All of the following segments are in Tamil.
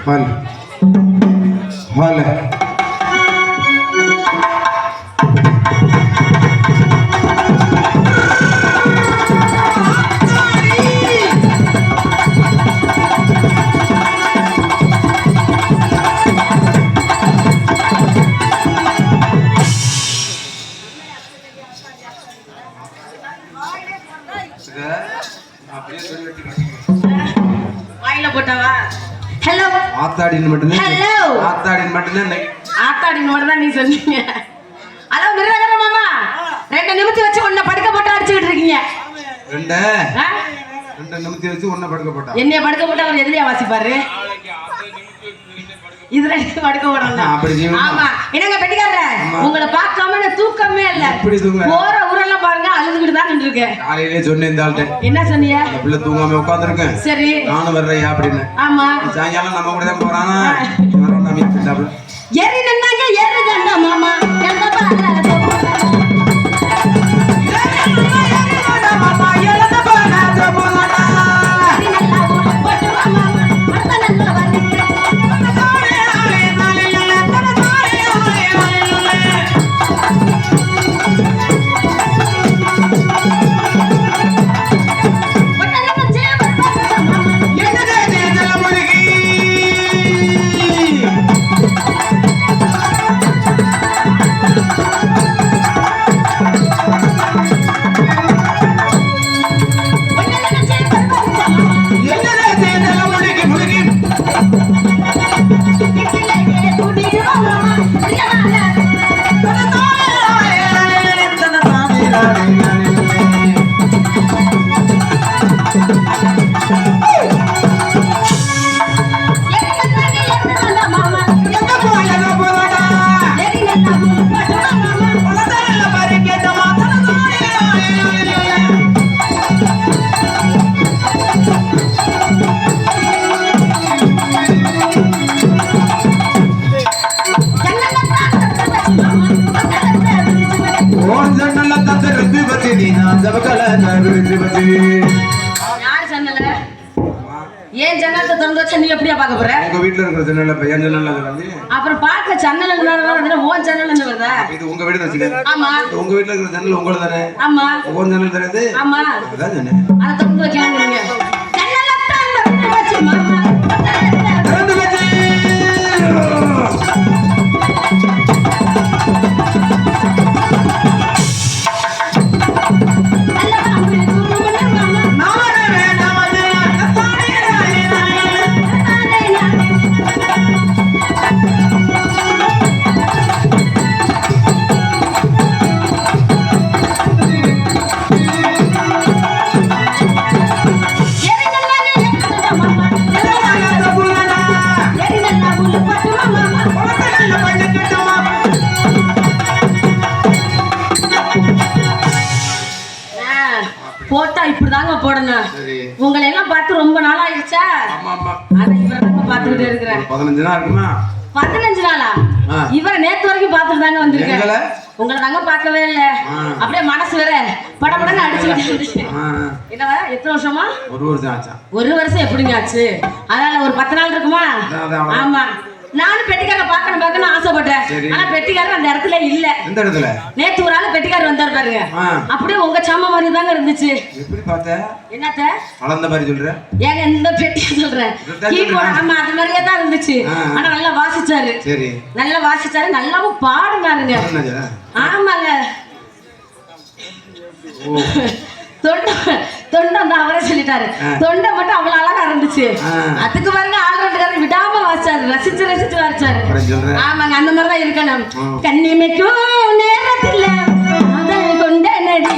हॉल हॉल வாயில போட்டவா ஹலோ ஆத்தாடின்னு மட்டும் ஹலோ ஆத்தாடின்னு மட்டும் ஆத்தாடின்னு மட்டும் தான் நீ சொன்னீங்க. ஹலோ மிருதகர மாமா 2 நிமிஷம் வச்சு உன்னை படுக்க போட்டு அடிச்சுக்கிட்டு இருக்கீங்க. ரெண்டு நிமிஷம் வச்சு உன்னை படுக்க போட்டா என்னைய படுக்க போட்டு அவர் எதுலயா வாசிப்பாரு இதுல படுக்க போடணும். ஆமா என்னங்க பெட்டிக்காரர உங்களை பார்க்காம நான் தூக்கமே இல்ல. போற ஊரெல்லாம் பாருங்க அழுதுகிட்டு தான் நின்று இருக்கேன். காலையிலே சொன்னேன் இந்த ஆள்கிட்ட. என்ன சொன்னீங்க? பிள்ளை தூங்காம உட்காந்துருக்கேன். சரி நானும் வர்றேன் அப்படின்னு. ஆமா சாயங்காலம் நம்ம கூட தான் போறானா ஏறி நின்னாங்க ஏறுதாண்டா மாமா எந்த ஏன் ஜன்னலை திறந்து வச்சா நீ எப்படியா பார்க்க போற? உங்க வீட்ல இருக்கிற ஜன்னல்ல பையன் ஜன்னல்ல வந்து அப்புறம் பார்க்க ஜன்னல் இருந்தா ஓன் ஜன்னல் இருந்து வருதா? இது உங்க வீடு வச்சுக்க. ஆமா உங்க வீட்ல இருக்கிற ஜன்னல் உங்களுக்கு தானே? ஆமா ஓன் ஜன்னல் தானே? ஆமா அதான் தானே. அத திறந்து வைக்கலாம்ங்கறீங்க. ஜன்னலை திறந்து வச்சு மாமா திறந்து வச்சு போட்டா இப்படிதாங்க போடணும். உங்களை எல்லாம் பார்த்து ரொம்ப நாள் ஆயிடுச்சா? அதை இவரதாங்க பார்த்துக்கிட்டே இருக்கிறேன். 15 நாள் இருக்குமா? 15 நாளா? இவரை நேத்து வரைக்கும் பார்த்துட்டு தாங்க வந்திருக்கேன். உங்களை தாங்க பார்க்கவே இல்லை. அப்படியே மனசு வேற படபடன்னு அடிச்சுக்கிட்டு. என்னவா எத்தனை வருஷமா? 1 வருஷம் ஆச்சா? 1 வருஷம் எப்படிங்க ஆச்சு? அதனால ஒரு 10 நாள் இருக்குமா? ஆமா நானும் பெட்டிக்கார பார்க்கணும் ஆசைப்பட்டேன். ஆனா பெட்டிக்காரர் அந்த இடத்துல இல்ல. எந்த இடத்துல? நேத்து ஒரு ஆள் பெட்டிக்காரர் வந்தாரு பாருங்க. அப்படியே உங்க சாம மாதிரி தாங்க இருந்துச்சு. எப்படி பார்த்த? என்னத்த அளந்த மாதிரி சொல்ற? ஏங்க இந்த பெட்டியா சொல்றேன். கீபோர்ட் ஆமா அது மாதிரியே தான் இருந்துச்சு. ஆனா நல்லா வாசிச்சாரு. சரி நல்லா வாசிச்சாரு. நல்லாவும் பாடுனாருங்க. ஆமாங்க தொண்டை அவரே சொல்லிட்டாரு. தொண்டை மட்டும் அவ்வளவு அழகா இருந்துச்சு. அதுக்கு பாருங்க ஆல்ரவுண்டர் விடாம வாசிச்சாரு. ரசிச்சு ரசிச்சு வாசிச்சாரு. ஆமாங்க அந்த மாதிரிதான் இருக்கணும். கண்ணிமைக்கும் நேரத்துல அதன் கொண்ட நடி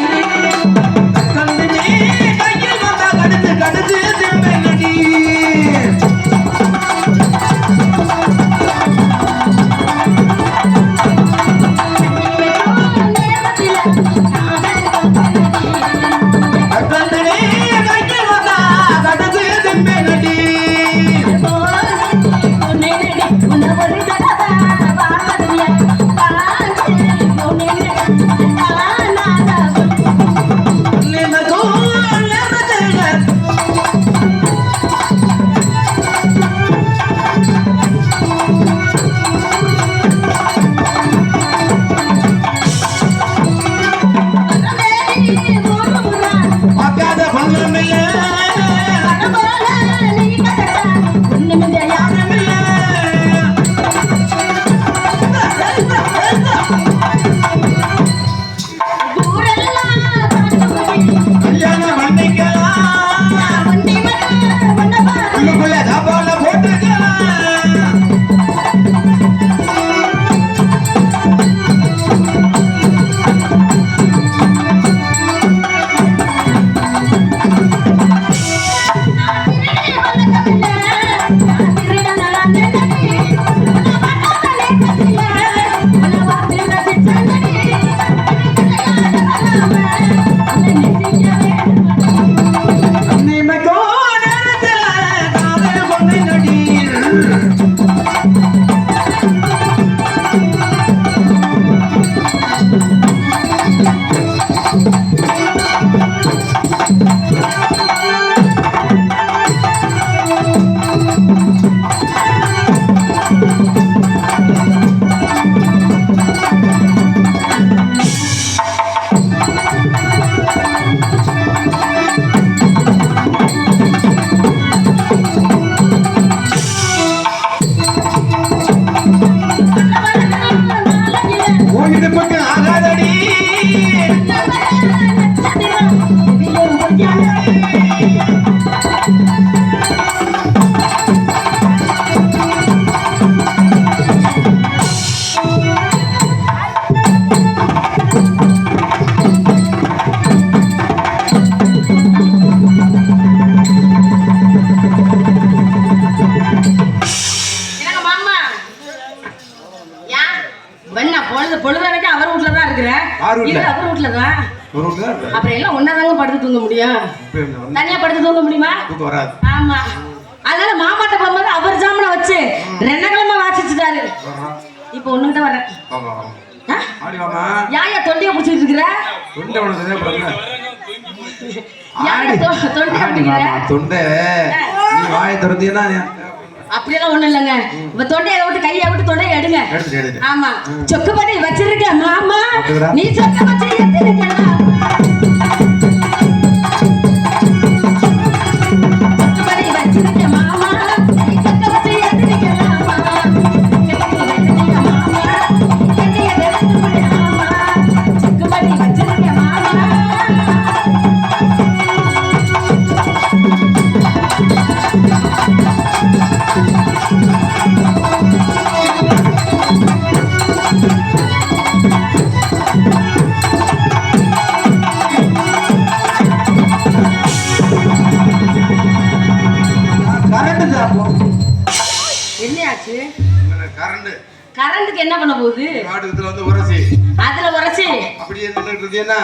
அப்புறம் எல்லாம் ஒன்னாதாங்க படுத்து தூங்க முடியும், தனியா படுத்து தூங்க முடியுமா? ஆமா. அதனால மாமாட்ட போகும்போது அவர் ஜாமனை வச்சு 2 கிழமை வாசிச்சுட்டாரு. இப்ப ஒண்ணுகிட்ட வரேன். யாயா தொண்டைய பிடிச்சிட்டு இருக்கிற? அப்படியெல்லாம் ஒண்ணும் இல்லைங்க. இப்ப தொண்டையை விட்டு கையை விட்டு தொண்டையை எடுங்க. ஆமா. சொக்கு பண்ணி வச்சிருக்க மாமா, நீ சொக்க வச்சு எடுத்துருக்கலாம். கரண்ட்க்கு என்ன பண்ண போகுது? அதுல உரசி அப்படியே நின்னுட்டீனா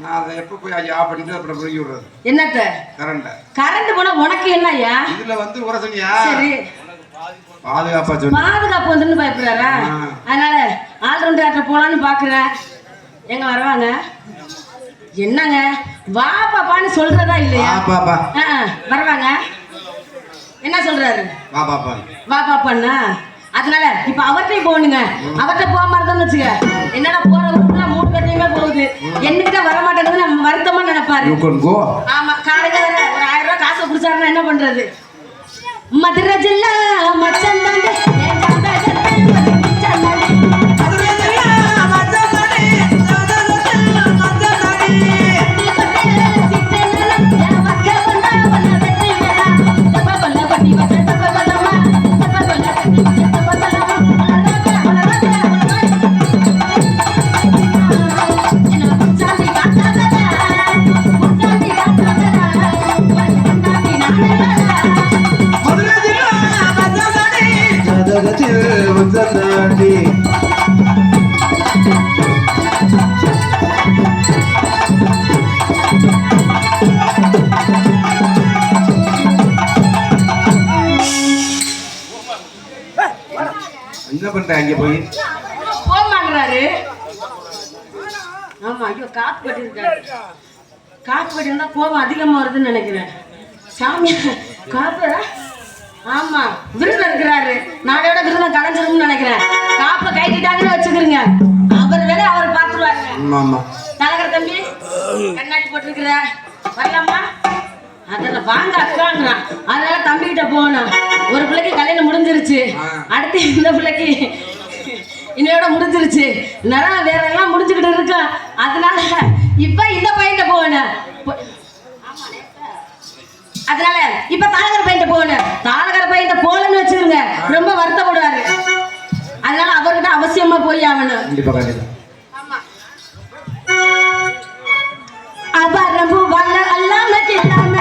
நான் அத எப்ப போய் ஐயா அப்படிட்டு அப்புறம் போய் விடுறது. என்னத்த? கரண்ட் போனா உனக்கு என்னய்யா? இதுல வந்து உரசனியா? சரி. பாதுகாப்பா சொன்ன. பாதுகாப்பு வந்துன்னு பயப்படுறாரா? அதனால ஆல் ரவுண்ட் ஆட்ட போலான்னு பாக்குறேன். எங்க வரவாங்க? என்னங்க? வா பாப்பான்னு சொல்றதா இல்லையா? வா பாப்பா. வரவாங்க. என்ன சொல்றாரு? வா பாப்பா. வா பாப்பான்னா அதனால இப்ப அவர்கிட்ட போகணுங்க. அவர்கிட்ட போக மாட்டேன்னு வச்சுக்க, என்னடா போற ஊருக்குள்ள 3 பேருமே போகுது, என்னகிட்ட வர மாட்டேங்குது நம்ம வருத்தமா நினைப்பாரு. ஆமா. காலையில ஒரு 1000 ரூபாய் காசை குடிச்சாருன்னா என்ன பண்றது? மதுரை ஜில்லா மச்சந்தாண்டி என்ன பண்ற? அங்க போய் போமாங்கறாரு. ஆமா. ஐயோ காத்து பட்டிருக்காரு. காத்து பட்டிருந்தா கோபம் அதிகமா வருதுன்னு நினைக்கிறேன். சாமி காத்து. ஆமா. விருதுல இருக்கிறாரு. நாளையோட விருதை கலைஞ்சிரும்னு நினைக்கிறேன். காப்பை கைட்டிட்டாங்கன்னு வச்சுக்கிறீங்க. அவர் வேலை அவர் பாத்துருவாங்க. ஆமா. தலகர தம்பி கண்ணாடி போட்டிருக்கிற வரலாமா? அதெல்லாம் வாங்க அக்காங்கிறான். அதனால தம்பி கிட்ட போகணும். ஒரு பிள்ளைக்கு கல்யாணம் முடிஞ்சிருச்சு, அடுத்து இந்த பிள்ளைக்கு இன்னையோட முடிஞ்சிருச்சு, நிறைய வேற எல்லாம் முடிஞ்சுக்கிட்டு இருக்கா. அதனால இப்ப இந்த பையன்கிட்ட போகணும். அதனால இப்ப தாளகர பையன்கிட்ட போகணும். தாளகர பையன்கிட்ட போகலன்னு வச்சுருங்க, ரொம்ப வருத்தப்படுவாரு. அதனால அவர்கிட்ட அவசியமா போய் ஆகணும். ஆமா. அவரம்பு வல்ல அல்லாம கில்லாம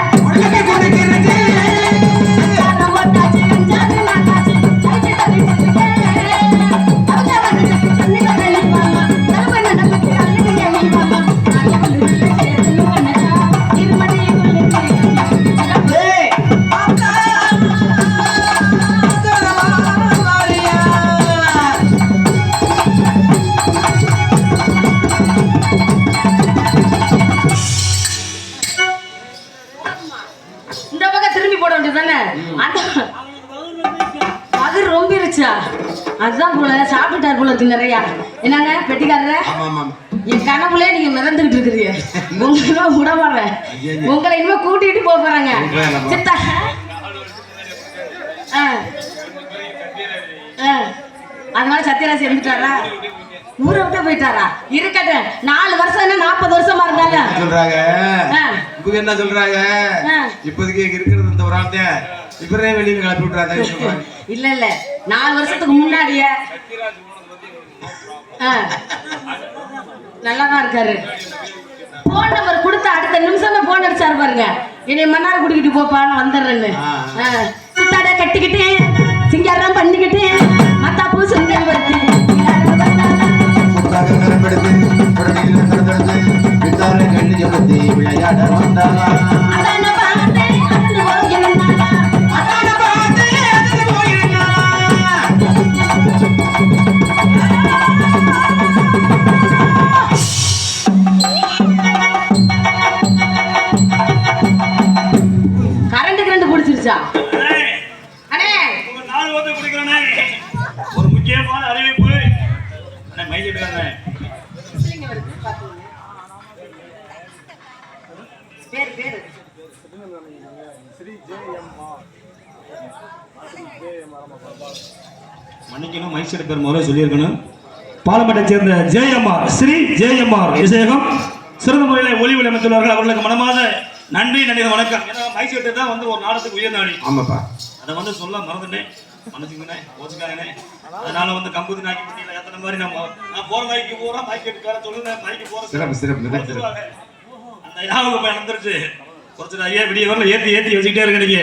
வந்துருச்சா? அதுதான் போல சாப்பிட்டார் போல இருக்கு நிறையா. என்னங்க பெட்டிக்காரர? ஆமா ஆமா. என் கனவுலே நீங்க மிதந்துகிட்டு இருக்கிறீங்க. உங்களை விட மாட்டேன். உங்களை இனிமே கூட்டிட்டு போறாங்க சித்தா. அதனால சத்யராசி இருந்துட்டாரா? ஊரை விட்டு போயிட்டாரா? இருக்கட்டும், 4 வருஷம் என்ன 40 வருஷமா இருந்தாங்க சொல்றாங்க. இவங்க என்ன சொல்றாங்க? இப்போதைக்கு இருக்கிறது இந்த ஒரு ஆள்தே இவரே வெளியே கிளப்பி விட்டுறாங்க. இல்ல இல்ல 4 வருஷத்துக்கு முன்னாடியே நல்லாதான் இருக்காரு. போன் நம்பர் கொடுத்த அடுத்த நிமிஷமே போன் அடிச்சாரு பாருங்க. என்னை மன்னார் கூட்டிக்கிட்டு போப்பான்னு வந்துடுறேன்னு. சித்தாட கட்டிக்கிட்டு சிங்காரம் பண்ணிக்கிட்டு மத்தாப்பூ சுந்தரி வருத்தி விளையாட வந்தாளா. கரண்ட் பிடிச்சிருச்சா? ஒரு முக்கியமான அறிவிப்பு. மன்னிக்கணும், மைசூர் பேர் முதல்ல சொல்லியிருக்கணும். பாலமட்டை சேர்ந்த ஜெயம்மார், ஸ்ரீ ஜெயம்மார் இசையகம் சிறந்த முறையில் ஒளி அமைத்துள்ளார்கள். அவர்களுக்கு மனமாத நன்றி, நன்றி, வணக்கம். ஏன்னா மைசூர் தான் வந்து ஒரு நாடத்துக்கு உயர் நாடி. ஆமாப்பா, அதை வந்து சொல்ல மறந்துட்டேன், மனசுக்குனே ஓச்சுக்காரனே. அதனால வந்து கம்புதி நாக்கி முட்டியில் ஏத்தன மாதிரி நான் போற மைக்கு போறேன், மைக்கு எடுக்கார சொல்லுங்க, மைக்கு போற சிறப்பு சிறப்பு. அந்த ஞாபகம் போய் நடந்துருச்சு. கொஞ்சம் ஐயா விடிய வரல ஏத்தி ஏத்தி வச்சுக்கிட்டே இருக்க. நீங்க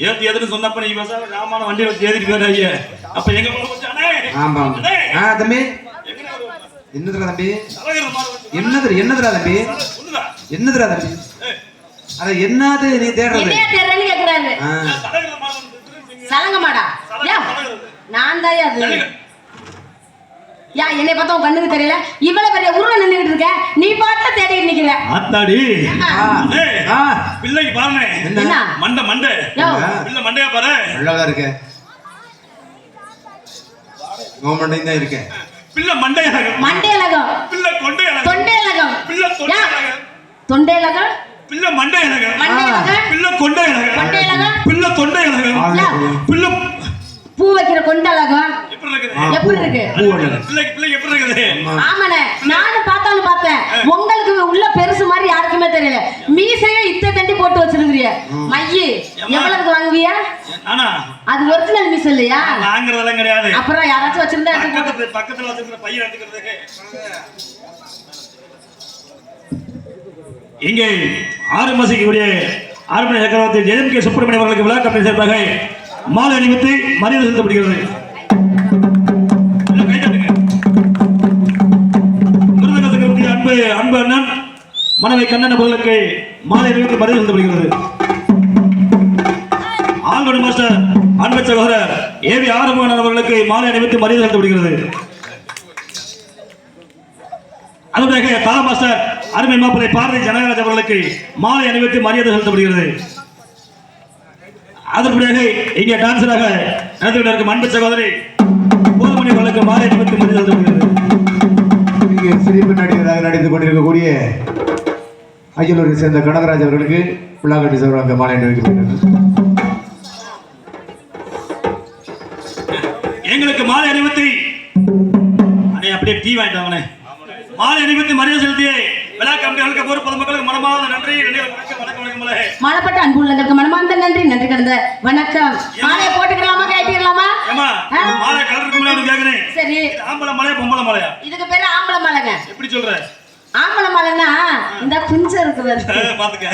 ஏத்தி எதுன்னு சொன்னப்ப நீங்க பேசாம ராமான வண்டி வச்சு ஏத்திட்டு போயிரு ஐயா. அப்ப எங்க போச்சானே? ஆமா தம்பி. என்னதுடா தம்பி? என்னதுடா தம்பி? என்னதுடா தம்பி? அத என்னது நீ தேடுறது? என்ன தேடுறேன்னு கேக்குறாரு. சலங்க மாடா. நான் தான் அது. யா என்னை பார்த்தா உன் கண்ணுக்கு தெரியல? இவ்வளவு பெரிய ஊர்ல நின்னுகிட்டு இருக்க, நீ பாட்டுல தேடிட்டு நிக்கிற. ஆத்தாடி பிள்ளைக்கு பாருங்க, என்ன மண்டை மண்டை பிள்ளை மண்டையா பாரு, அழகா இருக்கு. மண்டையும் தான் இருக்கு. பிள்ளை மண்டையழகம், மண்டையழகம், பிள்ளை கொண்டையழகம், தொண்டையழகம், பிள்ளை தொண்டையழகம், தொண்டையழகம், பிள்ளை மண்டையழகம், மண்டையழகம், பிள்ளை கொண்டையழகம், கொண்டையழகம், பிள்ளை தொண்டையழகம், பிள்ளை பூ வைக்கிற கொண்டழகம் எப்படி இருக்கு? ஆமாண்ணே, நானும் பார்த்தாலும் பார்த்தேன். உங்களுக்கு உள்ள பெருசு மாதிரி யாருக்குமே தெரியல. மீசைய இத்த தண்டி போட்டு வச்சிருக்கிறிய. மையி எவ்வளவுக்கு வாங்குவிய? அது ஒரிஜினல் மீசை இல்லையா? வாங்குறதெல்லாம் கிடையாது. அப்புறம் யாராச்சும் வச்சிருந்தா பக்கத்துல வச்சிருக்கிற பையன் எடுத்துக்கிறதுக்கு. இங்கே 6 மாசிக்கு உடைய ஆர்மணி சக்கரவர்த்தி ஜெயம் கே சுப்பிரமணியம் அவர்களுக்கு விழா கமிட்டி சார்பாக மாலை அணிவித்து மரியாதை செலுத்தப்படுகிறது. அன்பு அன்பு அண்ணன் மனைவி கண்ணன் அவர்களுக்கு மாலை அணிவித்து மரியாதை செலுத்தப்படுகிறது. ஆல்வடி மாஸ்டர் அன்பு சகோதரர் ஏவி ஆறுமுகன் அவர்களுக்கு மாலை அணிவித்து மரியாதை செலுத்தப்படுகிறது. அதுபோல தாரா மாஸ்டர் அருமை மாப்பிள்ளை பாரதி ஜனகராஜ் அவர்களுக்கு மாலை அணிவித்து மரியாதை செலுத்தப்படுகிறது. அதற்குடியாக இங்கே டான்சராக நடந்துகிட்டு இருக்கும் அன்பு சகோதரி போதமணி அவர்களுக்கு மாலை அணிவித்து மரியாதை செலுத்தப்படுகிறது. இங்கே சிரிப்பு நடிகராக நடித்துக் கொண்டிருக்கக்கூடிய அய்யலூரை சேர்ந்த கனகராஜ் அவர்களுக்கு விழா கட்டி சார்பாக மாலை அணிவிக்கப்படுகிறது. எங்களுக்கு மாலை அணிவித்து அப்படியே டீ வாங்கிட்டாங்கண்ணே. மாலை அணிவித்து மரியாதை செலுத்திய விழா கமிட்டிகளுக்கு ஒரு பொதுமக்களுக்கு மனமார்ந்த நன்றி. மாலைப்பட்ட அன்பு உள்ளங்களுக்கு மனமார்ந்த நன்றி. நன்றி கடந்த வணக்கம். மாலையை போட்டுக்கலாமா கட்டிக்கலாமா? மாலை கலருக்கு முன்னாடி கேக்குறேன். சரி, ஆம்பளை மாலையா பொம்பளை மாலையா? இதுக்கு பேரு ஆம்பளை மாலைங்க. எப்படி சொல்ற? ஆம்பளை மாலைன்னா இந்த குஞ்சம் இருக்கு பாத்துக்க.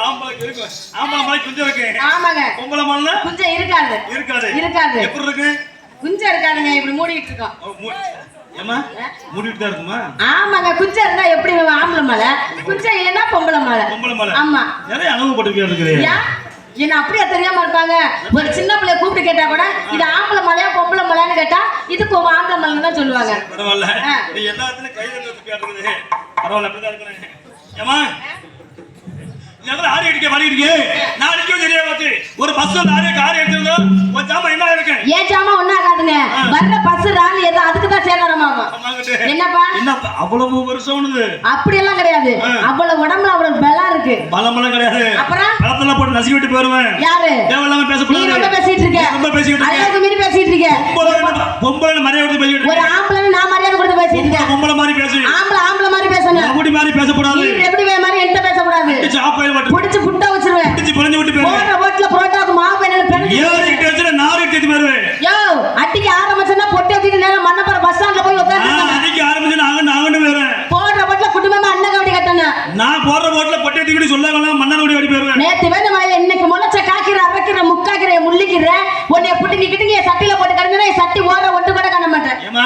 ஆம்பளை இருக்கு, ஆம்பளை மாலை குஞ்சம் இருக்கு. ஆமாங்க. பொம்பளை மாலைனா குஞ்சம் இருக்காது. இருக்காது. இருக்காது. எப்படி இருக்கு? குஞ்சம் இருக்காதுங்க, இப்படி மூடிட்டு இருக்கோம். ஏமா மூடிட்டு தான் இருக்குமா? ஆமாங்க. குஞ்சம் இருந்தா எப்படி ஆம்பளை மாலை, குஞ்சம் இல்லைன்னா பொம்பளை மாலை. பொம்பளை மாலை. ஆமா. நிறைய அனுபவப்பட்டிருக்கீங்க. என்ன அப்படியே தெரியாம இருப்பாங்க? ஒரு சின்ன பிள்ளைய கூப்பிட்டு கேட்டா கூட இது ஆம்பளை மலையா பொம்பளை மலையான்னு கேட்டா இதுக்கு ஆம்பளை மலைன்னு தான் சொல்லுவாங்க. பரவாயில்ல, நீ எல்லாத்துலயும் கை தட்டி இருக்குது. பரவாயில்ல, அப்படிதான் இருக்கணும். ஏமா ஆரி அடிக்க வரி இருக்கு, நான் அடிக்கவும் தெரியாது. ஒரு பஸ் ஆரி எடுத்துருந்தோம், ஒரு ஜாமான் என்ன இருக்கு? ஏன் ஜாமான் ஒன்னும் ஆகாதுங்க. என்ன அவ்வளவு வருஷம்னு? அப்படி எல்லாம் கிடையாது. அவ்வளவு உடம்புல அவ்வளவு பலம் இருக்கு. பலமெல்லாம் கிடையாது. அப்புறம் பலத்தெல்லாம் போட்டு நசுக்கி விட்டு போயிருவேன். யாரு? தேவையில்லாம பேசக்கூடாது. நீ ரொம்ப பேசிட்டு இருக்க. ரொம்ப பேசிட்டு இருக்க. அளவுக்கு மீறி பேசிட்டு இருக்க. பொம்பளை மரியாதை கொடுத்து பேசிட்டு ஒரு இருக்க. ஆம்பளை நான் மரியாதை கொடுத்து பேசிட்டு இருக்கேன். பொம்பளை மாதிரி பேசு. ஆம்பளை மாதிரி பேசணும். அப்படி மாதிரி பேசக்கூடாது. நீ எப்படி மாதிரி என்கிட்ட பேசக்கூடாது. சாப்பாயில் மட்டும் பிடிச்சு புட்டா வச்சிருவேன். பிடிச்சு புரிஞ்சு விட்டு போயிரு. போற ரோட்ல புரோட்டாக்கு மாவு வேணும்னு பெண்ணு ஏறி கேட்சல நாரி கேட்டு போயிரு. யோ அட்டிக்கு ஆரம்பிச்சனா பொட்டி அடிக்கு நேரா மண்ணப்பற பஸ் ஸ்டாண்ட்ல போய் உட்கார்ந்து அடிக்கு ஆரம்பிச்சு நாங்க போயிறேன். போற ரோட்ல குடும்பமா அண்ணன் கவடி கட்டனா. நான் போற ரோட்ல பொட்டி அடிக்கடி சொல்லாம மண்ணன ஓடி போயிறேன். நேத்து வேண மலையில இன்னைக்கு முளைச்ச காக்கிற அரைக்கிற முக்காக்கிற முள்ளிக்கிற உன்னை புட்டி நிக்கிட்டு சட்டில போட்டு கடந்தா சட்டி ஓர ஒட்டு கூட காண மாட்டேன். ஏமா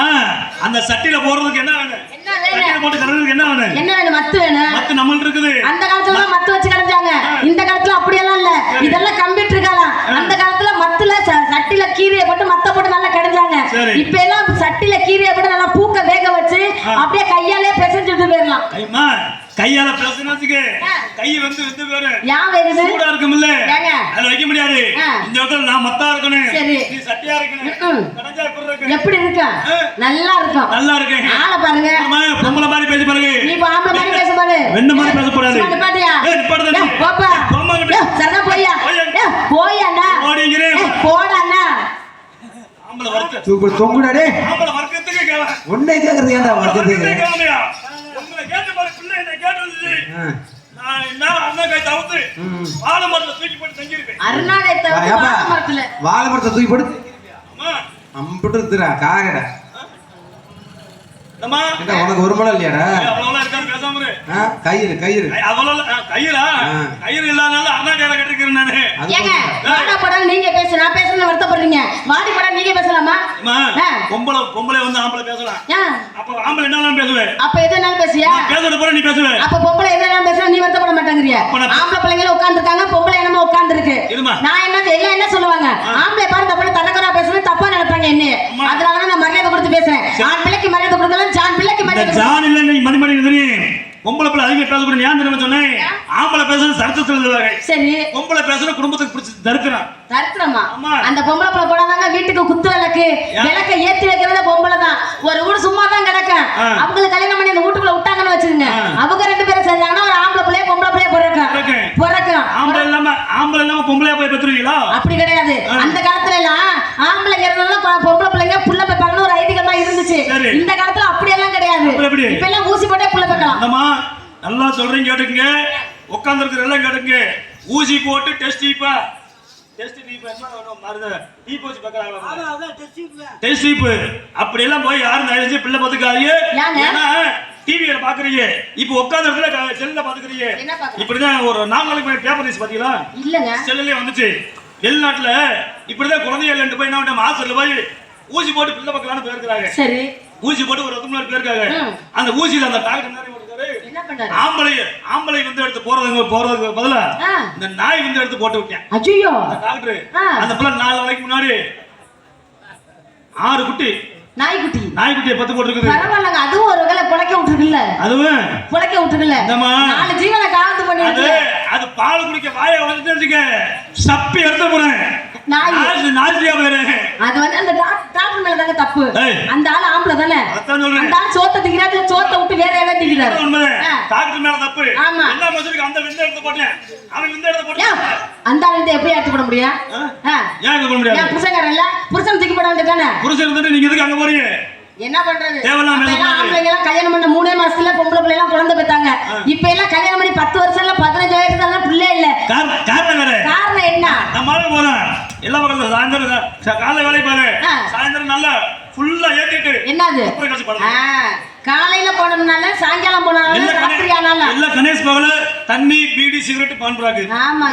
அந்த சட்டில போறதுக்கு என்ன வேணும்? என்ன வேணும்? சட்டில போட்டு கடறதுக்கு என்ன வேணும்? என்ன வேணும்? மத்து வேணும். மத்து நம்மள இருக்குது. அந்த காலத்துல மத்து வச்சு கடஞ்சாங்க. இந்த காலத்துல அப்படி எல்லாம் இல்ல. இதெல்லாம் கம்ப்யூட்டர் காலம். அந்த காலத்துல மத்துல சட்டில கீரைய போட்டு மத்த போட்டு நல்லா கடஞ்சாங்க. இப்ப எல்லாம் சட்டில கீரைய போட்டு நல்லா பூக்க வேக வச்சு அப்படியே கையாலே பிசைஞ்சிட்டு போயிரலாம். ஐமா கையால பிரசனத்துக்கு கை வந்து வெந்து வேற யான் வேகுது சூடா இருக்கும்ல ஏங்க அது வைக்க முடியாது. இந்த இடத்துல நான் மத்தா இருக்கணும். சரி நீ சட்டியா இருக்கணும். கடஞ்சா எப்படி இருக்கு? நல்லா இருக்கும். நல்லா இருக்கு. ஆளை பாருங்க. பொம்பளை மாதிரி பேசி பாருங்க. நீ ஆம்பளை மாதிரி பேச பாரு. வெண்ண மாதிரி பேச கூடாது. நிப்பாட்டியா? நிப்பாடுதா? போப்பா. போம்மா கிட்ட. சரதா போய்யா. போய்யாண்ணா. ஓடிங்கறே. போடாண்ணா. ஆம்பளை வர்க்க. தொங்குடா டேய். ஆம்பளை வர்க்கத்துக்கு கேவ. உன்னை கேக்குறது ஏன்டா வர்க்கத்துக்கு? கேவலையா? உங்களை கேட்ட பாரு பிள்ளை என்ன கேட்டது. நான் என்ன அண்ணா கை தவுத்து. வாழை மரத்தை தூக்கி போட்டு தங்கி இருக்கேன். அருணாகை தவுத்து வாழை மரத்துல. வாழை மரத்தை தூக்கி போட்டு. அம்மா அம்புட்டு இருக்குடா காரடா. அம்மா என்ன உனக்கு ஒரு மலை இல்லையாடா? அவ்வளவு இருக்காரு பேசாம இரு. கயிறு அவ்வளவு கயிறு இல்லாதனால அண்ணா கையில கட்டிருக்கேன் நானு. ஏங்க வாடா போடா நீங்க பேசு. நான் பேசுறது வருத்தப்படுறீங்க. வாடி போடா நீங்க பேசலாமா? பொம்பளை வந்து ஆம்பளை பேசலாம். அப்ப ஆம்பளை என்னலாம் பேசுவேன். அப்ப எதனால பேசியா? பேசுறது போற நீ பேசுவே. அப்ப பொம்பளை எதனால பேசுற நீ வருத்தப்பட மாட்டேங்கறியா? ஆம்பளை பிள்ளைங்க உட்கார்ந்து இருக்காங்க, பொம்பளை என்னமோ உட்கார்ந்து இருக்கு. நான் எல்லாம் என்ன சொல்லுவாங்க? ஆம்பளை பாரு தப்பா தனக்கரா பேசுறது தப்பா நினைப்பாங்க என்ன. அதனால நான் மரியாதை கொடுத்து பேசுறேன். ஆண் பிள்ளைக்கு மரியாதை கொடுக்கலாம், ஜான் பிள்ளைக்கு மரியாதை. ஜான் இல்ல நீ மணிமணி தெரியும். பொம்பளை பிள்ளை அதிகம் பேசக்கூட ஏன் தெரியுமா சொன்னேன்? ஆம்பளை பேசுறது சரத்தத்தில் சொல்லுவாங்க. சரி பொம்பளை பேசுறது குடும்பத்துக்கு பிடிச்சி தருக்குறான். தருக்குறமா? அந்த பொம்பளை பிள்ளை போடாதாங்க வீட்டுக்கு குத்து விளக்கு விளக்க ஏத்தி வைக்கிறத பொம்பளை தான். ஒரு வீடு சும்மா தான் கிடக்கும். அவங்களுக்கு கல்யாணம் பண்ணி அந்த வீட்டுக்குள்ள விட்டாங்கன்னு வச்சுக்கோங்க. அவங்க ரெண்டு பேரும் செஞ்சாங்கன்னா ஒரு ஆம்பளை பிள்ளைய பொம்பளை பிள்ளைய பிறக்கும். ஆம்பளை இல்லாம பொம்பளையா போய் பெற்றுவீங்களா? அப்படி கிடையாது. அந்த காலத்துல எல்லாம் ஆம்பளைங்க இருந்தாலும் பொம்பளை பிள்ளைங்க புள்ள பெப்பாங்கன்னு ஒரு ஐதீகமா இருந்துச்சு. இந்த காலத்துல அப்படி எல்லாம் கிடையாது. இப்ப எல்லாம் ஊசி போட்டே புள்ள பெக்கலாம். நல்லா சொல்றீங்க கேட்டுங்க. உட்கார்ந்து இருக்கிற எல்லாம் கேட்டுங்க. ஊசி போட்டு டெஸ்ட் டியூப் அப்படி எல்லாம் போய் யாரும் நினைச்சு பிள்ளை பாத்துக்காதீங்க. டிவியில பாக்குறீங்க. இப்ப உட்கார்ந்து இடத்துல செல்ல பாத்துக்கிறீங்க. இப்படிதான் ஒரு 4 நாளைக்கு பேப்பர் நியூஸ் பாத்தீங்களா? இல்லங்க செல்லுலயே வந்துச்சு. வெளிநாட்டுல இப்படிதான் குழந்தைகள் போய் என்ன ஹாஸ்பிட்டல் போய் ஊசி போட்டு பிள்ளை பார்க்கலான்னு போயிருக்காங்க. சரி ஊசி போட்டு ஒரு 10 போயிருக்காங்க. அந்த ஊசியில அந்த டாக்டர் ஆம்பளை வந்து எடுத்து போறதுக்கு பதிலா இந்த நாய் வந்து எடுத்து போட்டு விட்டேன். ஐயோ டாக்டர் அந்த பிள்ளை 4 நாளைக்கு முன்னாடி 6 குட்டி நாய்க்குட்டியை 10 போட்டுருக்குது. பரவாயில்லைங்க. அதுவும் ஒரு வேளை புழைக்க விட்டுருக்குல்ல. அதுவும் புழைக்க விட்டுருக்குல்ல. 4 ஜீவனை காவத்து பண்ணிருக்கு. அது பால் குடிக்க வாயை வந்துட்டு சப்பி எடுத்து போறேன். அது வந்து அந்த டாக்டர் மேல தாங்க தப்பு. அந்த ஆளு ஆம்பளை தானே. அந்த ஆளு சோத்த திக்கிறாரு, சோத்த விட்டு வேற ஏதாவது திக்கிறாரு. டாக்டர் மேல தப்பு. ஆமா என்ன மசுக்கு அந்த விந்த எடுத்து போட்டேன். அவன் விந்த எடுத்து போட்டேன். அந்த ஆளு எப்படி எடுத்து போட முடியும்? ஏன் எடுத்து போட முடியாது? புருஷன்காரன் இல்ல, புருஷன் தூக்கி போட வேண்டியதானே. புருஷன் இருந்துட்டு நீங்க எதுக்கு அங்க போறீங்க? என்ன பண்றது? ஆம்பளைங்க எல்லாம் கல்யாணம் பண்ண 3 மாசத்துல பொம்பளை பிள்ளை எல்லாம் குழந்தை பெத்தாங்க. இப்ப எல்லாம் கல்யாணம் பண்ணி 10 வருஷம் 15 வயசுல பிள்ளை இல்ல. காரணம் என்ன? நம்மளால போறோம் எல்லா பக்கத்துல சாயந்தரம் காலை வேலை பாரு. சாயந்தரம் நல்லா ஃபுல்லா ஏத்திட்டு என்னது காலையில போனோம்னால சாயங்காலம் போனாலும் ராத்திரி ஆனாலும் எல்லாம் கணேஷ் பகல தண்ணி பீடி சிகரெட் பான்பராக்கு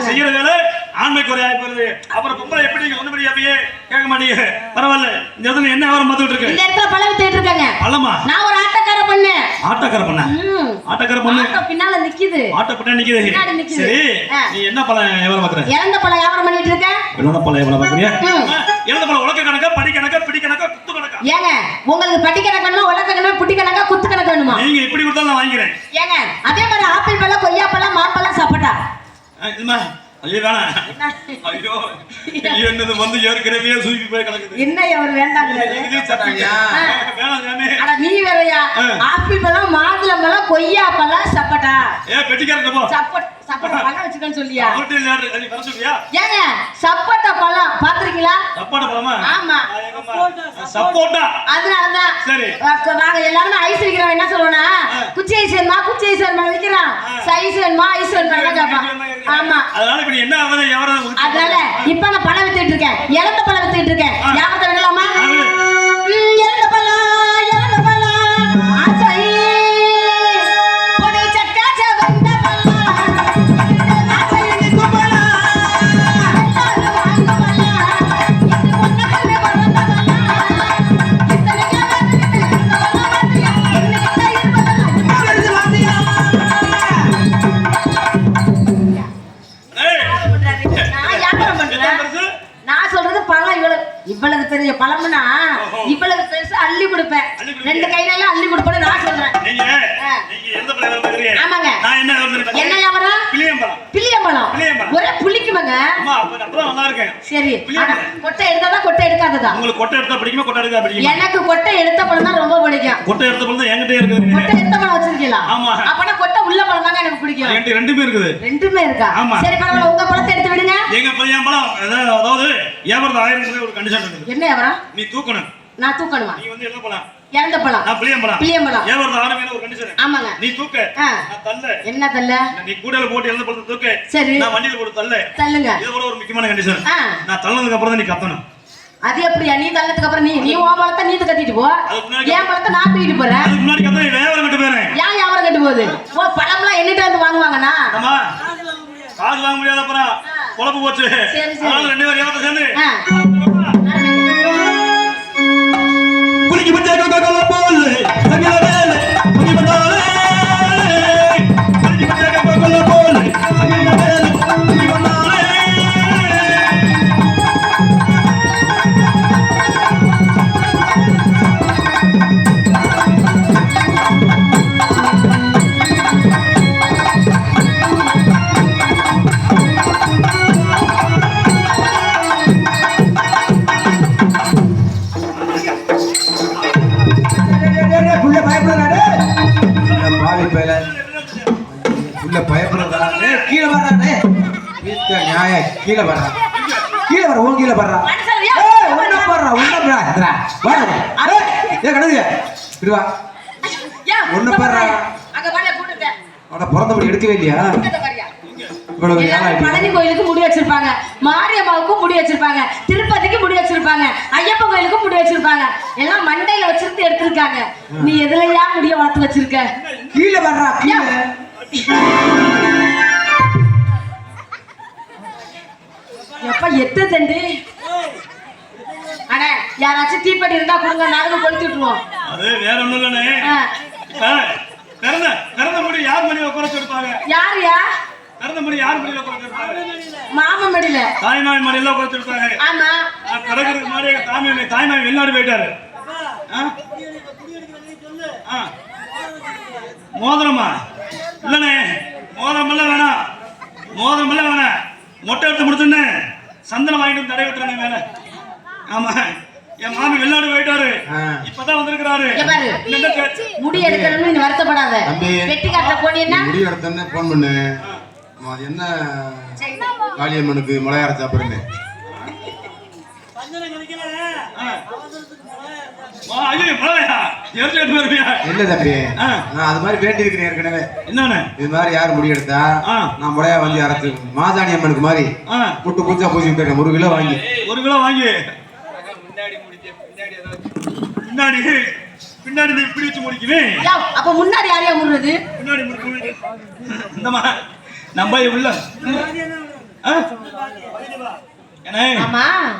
செய்யற வேலை ஆண்மை குறையா போயிருது. அப்புறம் பொம்பளை எப்படி ஒண்ணுபடி அப்படியே கேட்க மாட்டீங்க. பரவாயில்ல இந்த இடத்துல என்ன விவரம் பார்த்துட்டு இருக்கு. இந்த இடத்துல பழம் வித்துட்டு இருக்காங்க. பழமா? நான் ஒரு ஆட்டக்கார பண்ணு. ஆட்டக்கார பண்ண? ஆட்டக்கார பண்ணு. ஆட்ட பின்னால நிக்குது. ஆட்ட பின்னால நிக்குது. சரி நீ என்ன பழம் விவரம் பார்க்கற? இறந்த பழம் வியாபாரம் பண்ணிட்டு இருக்க. இறந்த பழம் விவரம் பார்க்கறியா? இறந்த பழம் உலக்க கணக்கா படி கணக்கா பிடி கணக்கா குத்து கணக்கா? ஏங்க உங்களுக்கு படி கணக்கு வேணுமா உலக்க கணக்கா புடி கணக்கா குத்து கணக்கு வேணுமா? நீங்க இப்படி கொடுத்தா நான் வாங்குறேன். ஏங்க அதே மாதிரி ஆப்பிள் பழம் கொய்யா பழம் மாம்பழம் சப்போட்டா. இதுமா ஐயோ வேணாம். ஐயோ என்னது வந்து ஏற்கனவே சூப்பி போய் கிடக்குது. என்ன அவர் வேண்டாங்கிறாரு? வேணாம் சாமி. அட நீ வேறயா? ஆப்பிள் பழம், மாதுளம் பழம், கொய்யா பழம், சப்போட்டா. பெட்டிக்காரங்க போ. சப்போட்டா பழம் வச்சுக்கன்னு சொல்லியா? நீ வர சொல்லியா? ஏங்க சப்போட்டா பழம் பாத்துறீங்களா? சப்போட்டா பழமா? ஆமா சப்போட்டா. அதனாலதான் சரி நாங்க எல்லாரும் ஐஸ் விக்கிறோம். என்ன சொல்லுவோம்னா குச்சி ஐஸ் வேணுமா, குச்சி ஐஸ் வேணுமா விக்கிறோம். ஐஸ் வேணுமா, ஐஸ் வேணுமா கேட்பான். ஆமா அதனால இப்ப என்ன ஆகுது? அதனால இப்ப நான் பழம் வித்துட்டு இருக்கேன். இறந்த பழம் வித்துட்டு இருக்கேன். வியாபாரத்தை விடலாமா? இறந்த பழம், இறந்த பழம், ஆசை பொடி சக்கா சவந்த பழம், ஆசை இனிப்பு பழம், எல்லாரும் வாங்க பழம், இது பொண்ணு கண்ணு வளர்ந்த பழம், இத்தனை காலத்துக்கு இருந்த பழம் வாத்தியா, என்னகிட்ட இருப்பதெல்லாம் வருது வாத்தியா. நான் சொல்றது பழம் இவ்வளவு பெரிய பழம்னா இவ்வளவு பெருசா அள்ளி கொடுப்பேன். 2 கையில எல்லாம் அள்ளி கொடுப்பேன்னு நான் சொல்றேன். நீங்க எந்த பழம் விக்கிறீங்க? ஆமாங்க. நான் என்ன விக்கிறேன்? என்ன வியாபாரம்? பிளியம்பழம். பிளியம்பழம். ஒரே புளிக்குமாங்க. அம்மா அப்பறம் நல்லா இருக்கு. சரி. கொட்டை எடுத்ததா கொட்டை எடுக்காததா? உங்களுக்கு கொட்டை எடுத்தா பிடிக்குமா, கொட்டை எடுத்தா பிடிக்குமா? எனக்கு கொட்டை எடுத்த பழம் தான் ரொம்ப பிடிக்கும். கொட்டை எடுத்த பழம் தான் என்கிட்ட இருக்குது. கொட்டை எடுத்த பழம் வச்சிருக்கீங்களா? ஆமா. அப்பனா கொட்டை உள்ள பழம் தான் எனக்கு பிடிக்கும். என்கிட்ட ரெண்டுமே இருக்குது. ரெண்டுமே இருக்கா? ஆமா. சரி பரவாயில்ல, உங்க பழத்தை எடுத்து விடுங்க. எங்க பழம் அதாவது வியாபாரத்து 1000 ரூபாய் ஒரு கண்டிஷன் இருக்குது. என்ன வியாபாரம்? நீ தூக்கணும். நான் தூக்கணுமா? நீ வந்து என்ன பழம்? இறந்த பழம். நான் பிளியம்பழம். பிளியம்பழம். வியாபாரத்து 1000 ரூபாய் ஒரு கண்டிஷன். ஆமாங்க. நீ தூக்க. நான் தள்ள. என்ன தள்ள? நீ கூடையில போட்டு இறந்த பழத்தை தூக்க. சரி. நான் வண்டியில போட்டு தள்ள. தள்ளுங்க. இது கூட ஒரு முக்கியமான கண்டிஷன். நான் தள்ளதுக்கு அப்புறம் தான் நீ கத்தணும். அது எப்படியா? நீ தள்ளதுக்கு அப்புறம் நீ உன் பழத்தை நீ கத்திட்டு போ. என் பழத்தை நான் தூக்கிட்டு போறேன். அதுக்கு முன்னாடி கத்த வியாபாரம் கட்டு போறேன். ஏன் வியாபாரம் கட்டு போகுது? ஓ பழம்லாம் என்னிட்ட வந்து வாங்குவாங்கண்ணா? ஆமா. காசு வாங்க முடியாத அப்புறம் குழப்பு போச்சு. அதனால 2 பேரும் வியாபாரத்தை சேர்ந்து குளிக்கு பச்சை கோகோல போல சகல வேலை குளி வந்தாலே குளிக்கு பச்சை கோகோல போல சகல வேலை குளி வந்தாலே கீழே வர்றானே நியாய கீழே வர்றா கீழே வர உன் கீழே வர்றா ஒன்ன போடுறா ஒன்ன போடுறா பிறந்தபடி எடுக்கவே இல்லையா? பழனி கோயிலுக்கு முடி வச்சிருப்பாங்க, மாரியம்மாவுக்கும் முடி வச்சிருப்பாங்க, திருப்பதிக்கு முடி வச்சிருப்பாங்க, ஐயப்பன் கோயிலுக்கும் முடி வச்சிருப்பாங்க. எல்லாம் மண்டையில வச்சிருந்து எடுத்திருக்காங்க. நீ எதுலயா முடிய வளர்த்து வச்சிருக்க? கீழே வர்றா கீழே. எப்ப எத்த தண்டி? அண்ணே யாராச்சும் தீப்பெட்டி இருந்தா கொடுங்க, நாங்களும் கொளுத்தி விட்டுருவோம். அது வேற ஒண்ணும் இல்லனே. பிறந்த முடி யார் மடியில உட்கார இருப்பாங்க? யாருயா? பிறந்த முடி யார் மடியில உட்கார இருப்பாங்க? மாமா மடியில. தாய்மாய் மடியில உட்கார இருப்பாங்க. ஆமா. கடற்கரைக்கு முன்னாடி தாய்மாய் வெளிநாடு போயிட்டாரு. மோதிரமா? இல்லனே மோதிரம் எல்லாம் வேணாம். மோதிரம் எல்லாம் வேணாம். மொட்டை எடுத்து முடிச்சுன்னு சந்தனம் வாங்கிட்டு தடை விட்டுறேன் மேல. ஆமா என் மாமி வெளிநாடு போயிட்டாரு. இப்பதான் வந்திருக்கிறாரு. முடி எடுக்கணும்னு நீ வருத்தப்படாத. வெட்டி காட்டுற போனீன்னா முடி எடுத்தோன்னே போன் பண்ணு. அது என்ன காளியம்மனுக்கு மலையார சாப்பிடுறேன். இல்ல தம்பி, நான் அது மாதிரி வேண்டி இருக்கிறேன் ஏற்கனவே. என்னன்னு இது மாதிரி யாரு முடி எடுத்தா நான் முறையா வந்து அரைச்சு மாசாணி அம்மனுக்கு மாதிரி முட்டு பூச்சா பூசி விட்டுருக்கேன். 1 கிலோ வாங்கி பின்னாடி இப்படி வச்சு முடிக்குவேன். அப்ப முன்னாடி யாரையா முடுறது? பின்னாடி முடிக்கு. இந்தமா நம்ம உள்ள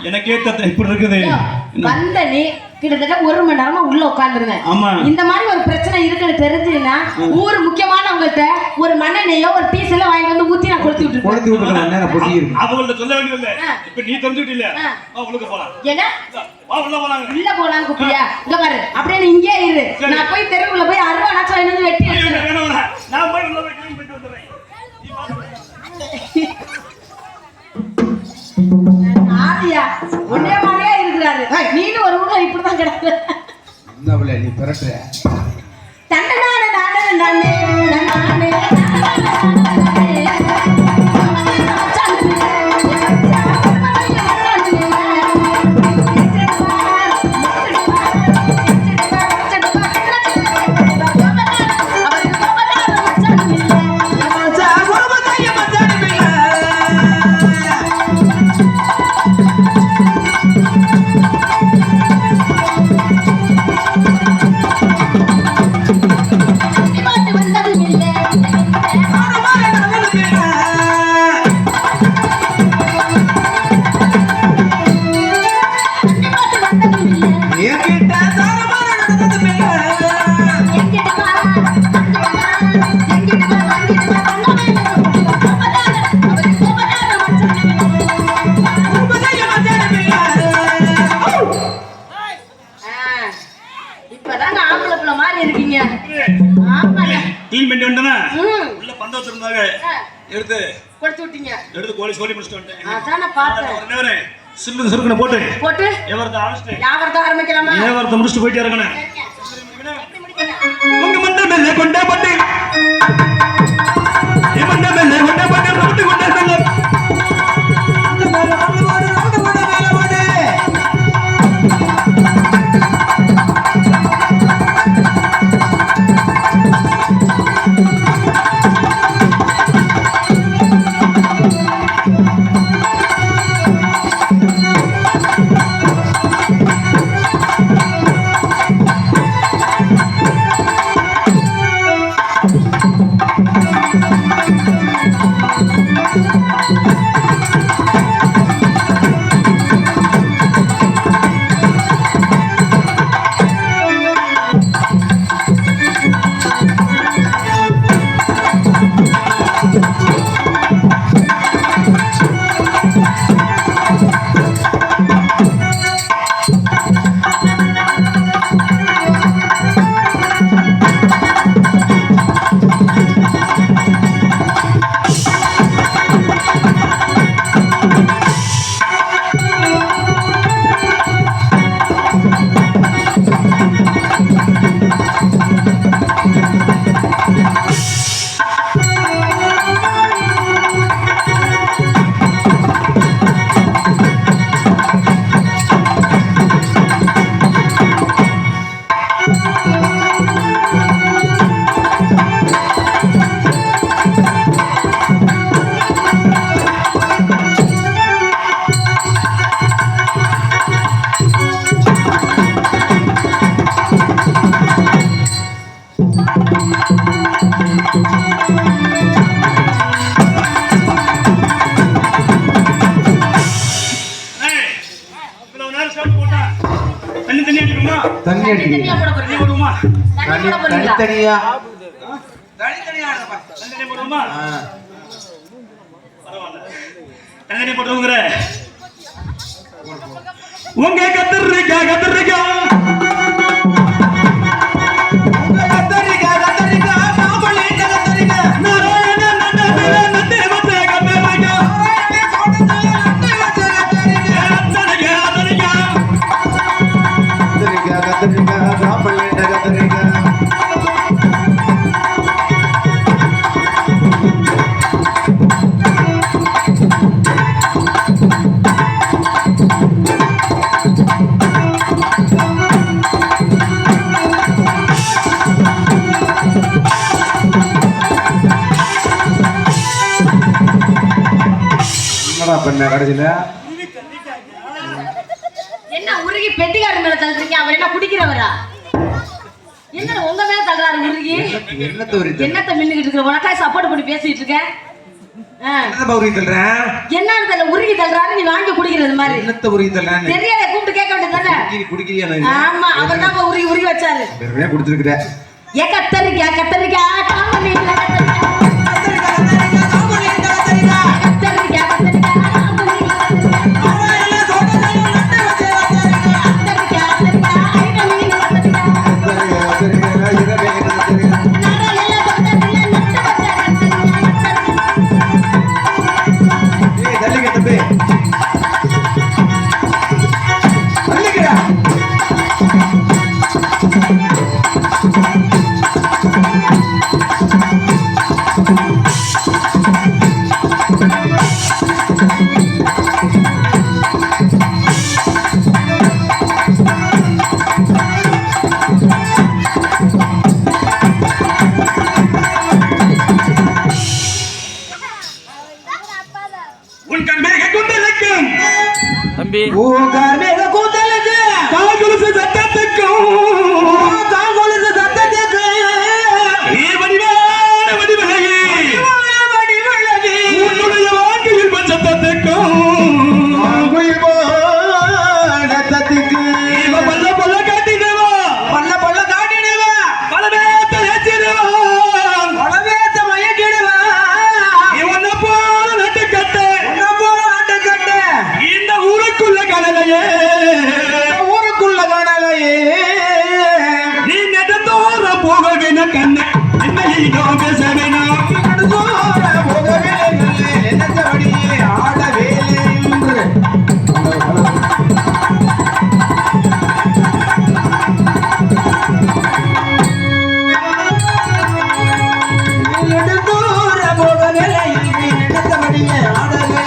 எனக்கே இப்படி இருக்குது. வந்த நீ கிட்டத்தட்ட 1 மணி நேரமா உள்ள உட்கார்ந்துருந்தேன். இந்த மாதிரி ஒரு பிரச்சனை இருக்குன்னு தெரிஞ்சுன்னா ஊர் முக்கியமானவங்கள்ட்ட ஒரு மண்ணெண்ணையோ ஒரு பீஸ்ல வாங்கிட்டு வந்து ஊத்தி நான் கொளுத்தி விட்டுருக்கேன். அவங்கள்ட்ட சொல்ல வேண்டியது இப்ப நீ தெரிஞ்சுட்டு இல்ல உங்களுக்கு போலாம். என்ன உள்ள போலாம்? உள்ள போலான்னு கூப்பியா? இங்க பாரு அப்படியே நீ இங்கே இரு. நான் போய் தெருவுல போய் 60 நாட்கள் வாங்கி வந்து வெட்டி நான் போய் உள்ள போய் கிளீன் பண்ணிட்டு வந்துறேன். பாத்தியா ஒன்னே மாதிரியே இருக்கிறாரு நீனும் ஒரு ஊர்ல இப்படிதான் கிடக்கு என்ன பிள்ளை நீ பிறட்டுற தண்டனான நானே எடுத்து கொடுத்து விட்டீங்க எடுத்து கோழி சொல்லி முடிச்சிட்டு வந்துட்டேன் அதான பார்த்தேன் சுருக்குன போட்டு வியாபாரத்தை ஆரம்பிக்கலாமா வியாபாரத்தை முடிச்சுட்டு போயிட்டே இருக்கணும் உங்க மண்டை மேல கொண்டே பட்டு மண்டை மேல கொண்டே பட்டு ரவுண்டு கொண்டே மேல தனித்தனியா உங்க கத்திரிக்கா என்ன உருகி பெட்டிக்கார மேல தள்ளுறீங்க? அவர் என்ன குடிக்கிறவரா? என்ன உங்க மேல தள்ளுறாரு உருகி? என்னத்த மின்னுகிட்டு இருக்க? உனக்கா சப்போர்ட் பண்ணி பேசிட்டு இருக்க? என்னன்னு தெரியல, உருகி தள்ளுறாரு, நீ வாங்கி குடிக்கிறது மாதிரி. தெரியாத கூப்பிட்டு கேட்க வேண்டியதானே? ஆமா, அவர் தான் உருகி உருகி வச்சாரு. ஏ கத்தரிக்கா கத்தரிக்கா ஓ கார்மேக கூந்தலுக்கு கால்கொலுசு சத்தத்துக்கும் கால்கொலுசு சத்தத்துக்கு நீ வடிவான வடிவழகி வடிவழகி உன்னுடைய வாழ்க்கையில் பஞ்சத்தத்துக்கும் ரத்தத்துக்கு பல்ல பல்ல காட்டினவா பல்ல பல்ல காட்டிடுவா பலவேத்த ஏற்றிடுவா பலவேத்த மயக்கிடுவா இவன போல நட்டுக்கட்டு உன்ன போல ஆட்டுக்கட்டு இந்த ஊருக்குள்ள கடலையே ஊருக்குள்ள காணலையே நீ நெடுந்தோற போக வேணும் கண்ணு என்னையோ பேச வேணும் நடுதோற போகவே நல்லே நினைத்தபடியே ஆடவே என்று நெடுதூர போகவில்லை என்று நினைத்தபடியே ஆடவே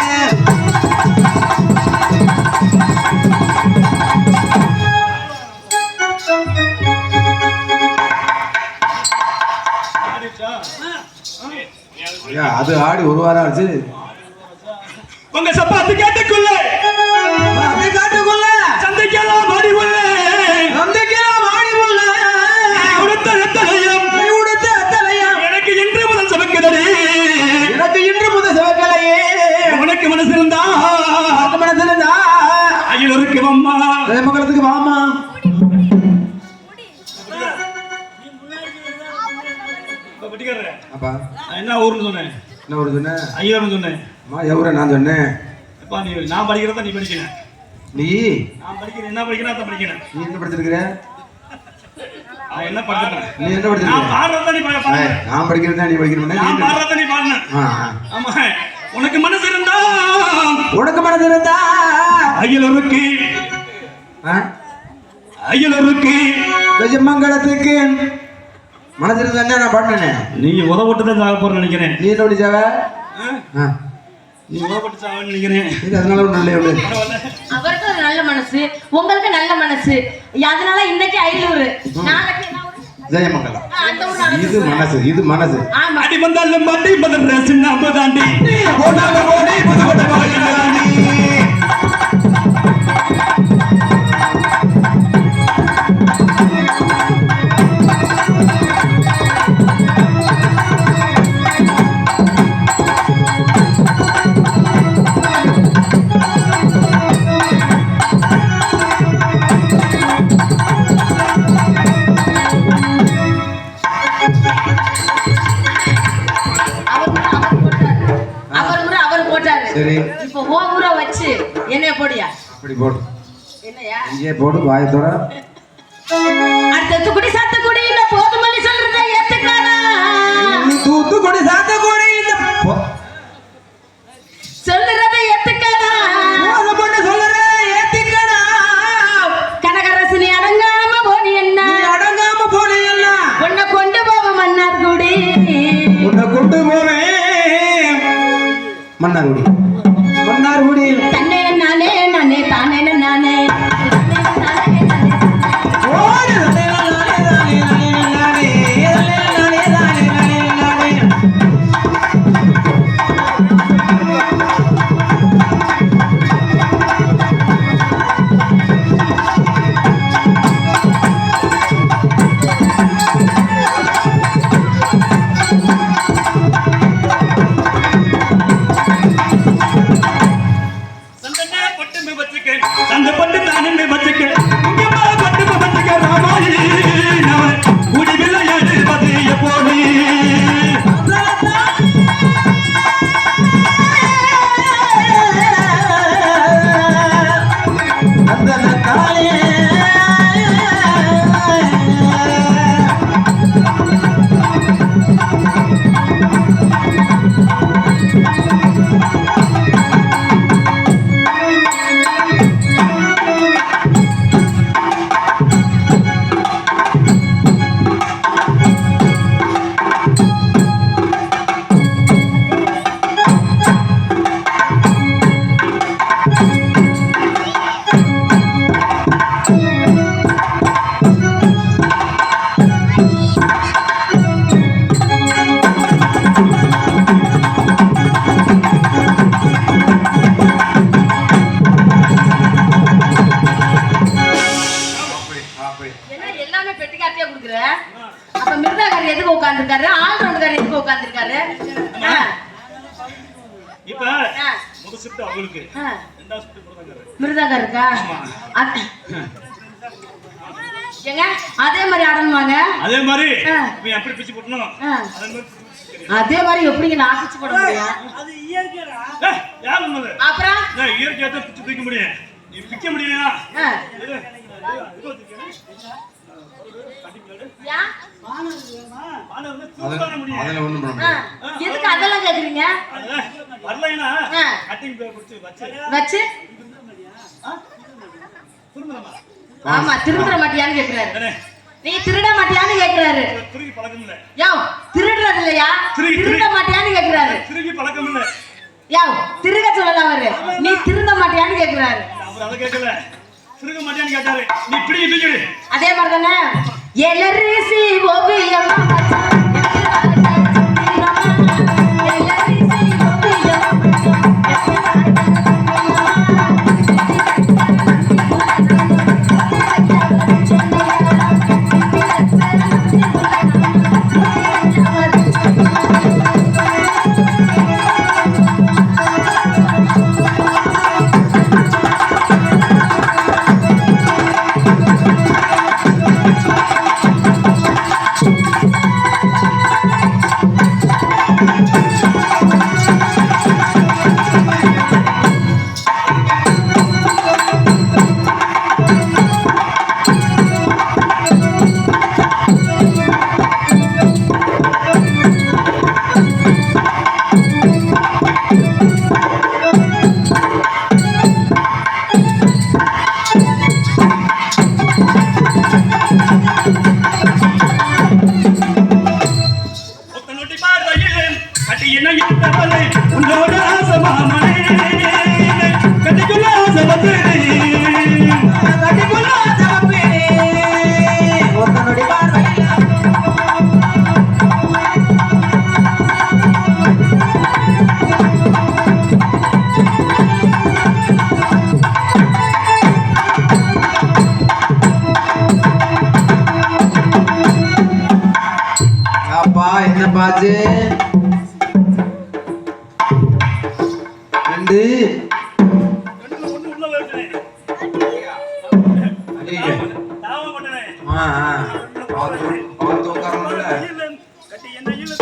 ஐயா, அது ஆடி ஒரு வாரம் ஆச்சு உங்க சப்பாத்து கேட்டுக்குள்ள அதை காட்டுக்குள்ள சந்தைக்கெல்லாம் மாடி உள்ள நம்பிக்கையா ஆடி உள்ள உடுத்த ரத்தலையும் உடுத்த அத்தலையா எனக்கு இன்று முதல் சமைக்கிறதே எனக்கு இன்று முதல் சிவக்கலையே உனக்கு மனசு இருந்தா மனசிருந்தா அயலூருக்கு அம்மா மங்களத்துக்கு வாமா அப்பா என்ன ஊர்னு சொன்னேன் என்ன ஒரு சொன்ன ஐயர்னு சொன்னேன் அம்மா எவர நான் சொன்னேன் அப்பா நீ நான் படிக்கிறதா நீ படிக்கிறேன் நீ நான் படிக்கிறேன் என்ன படிக்கிறேன் அதான் படிக்கிறேன் நீ என்ன படிச்சிருக்கிற நான் என்ன படிக்கிறேன் நீ என்ன நான் படிச்சிருக்க பாடுறதா நீ பாடு நான் படிக்கிறதா நீ படிக்கிறேன் நான் பாடுறதா நீ பாடுன ஆமா உனக்கு மனசு இருந்தா உனக்கு மனசு இருந்தா அயலூருக்கு அயலூருக்கு மங்களத்துக்கு மனசு இருந்தா நான் பாடினேன் நீ உதவிட்டு தான் சாக போறேன்னு நினைக்கிறேன் நீ என்ன படிச்சாவ நீ உதவிட்டு சாவன்னு நினைக்கிறேன் இது அதனால ஒரு நல்ல எவ்வளவு அவருக்கு ஒரு நல்ல மனசு உங்களுக்கு நல்ல மனசு அதனால இன்னைக்கு ஐநூறு நாளைக்கு என்ன ஊரு? ஜெயமங்கலம் அந்த ஊர் நடக்குது. இது மனசு இது மனசு ஆமா அடி வந்தாலும் பாட்டி மதர் சின்ன அம்பதாண்டி போனாங்க போடி புதுவட்ட வாயிலாண்டி அவர் போட்டாரு சரி இப்போ ஓ ஊரை வச்சு என்னைய போடியா அப்படி போடு என்னையா இங்கே போடு வாயத்தோட அடுத்த குடி சாத்த குடி இந்த போதுமல்லி சொல்றத ஏத்துக்கானா தூத்துக்குடி சாத்தக்குடி இந்த சொல்றத ஏத்துக்கானா பொண்ணு சொல்லுற ஏத்திக்கடா கனகரசனி அடங்காம போனி என்ன நீ அடங்காம போனீங்கன்னா உன்னை கொண்டு போவோம் மன்னார் குடி உன்னை கொண்டு போவேன் மன்னார்குடி மன்னார்குடி தன்னே நானே நானே தானே நானே ஓடு நானே நானே என்ன எல்லாமே பெட்டிக்காட்டியே குடுக்குற? அப்ப மிருதகாரி எதுக்கு உட்கார்ந்திருக்காரு? ஆல்ரவுண்டர் எதுக்கு உட்கார்ந்திருக்காரு? இப்ப முதல் ஷிஃப்ட் அவங்களுக்கு, இரண்டாவது ஷிஃப்ட் மிருதகாரி இருக்கா? ஏங்க அதே மாதிரி ஆடணுமாங்க? அதே மாதிரி நீ அப்படி பிச்சு போடணும். அதே மாதிரி எப்படிங்க நான் பிச்சு போட முடியும்? அது இயற்கைடா. யார் சொன்னது? அப்புறம் நான் இயற்கையா தான் பிச்சு பிக்க முடியும். நீ பிக்க முடியலையா? எதுக்கு அதெல்லாம் கேக்குறீங்க? வரலைன்னா கட்டிங் பிடிச்சு வச்சு ஆமா திருந்துற மாட்டியான்னு கேக்குறாரு. நீ திருட மாட்டியான்னு கேக்குறாரு. திருகி பழக்கம் இல்ல. யோ திருடுறது இல்லையா? திருட மாட்டியான்னு கேக்குறாரு. திருகி பழக்கம் இல்ல. யோ திருக சொல்லல அவரு. நீ திருட மாட்டியான்னு கேக்குறாரு. அவர் அத கேக்கல. திருக மாட்டியான்னு கேட்டாரு. நீ இப்படி தூக்கிடு. அதே மாதிரி தானே எலரிசி ஓவியம் பாஜு ரெண்டு ஒண்ணு உள்ள வைக்கிறேன். ஐயா தாவ பண்ணனே. பாத்து உட்காரணும்ல. கட்டி என்ன இல்ல.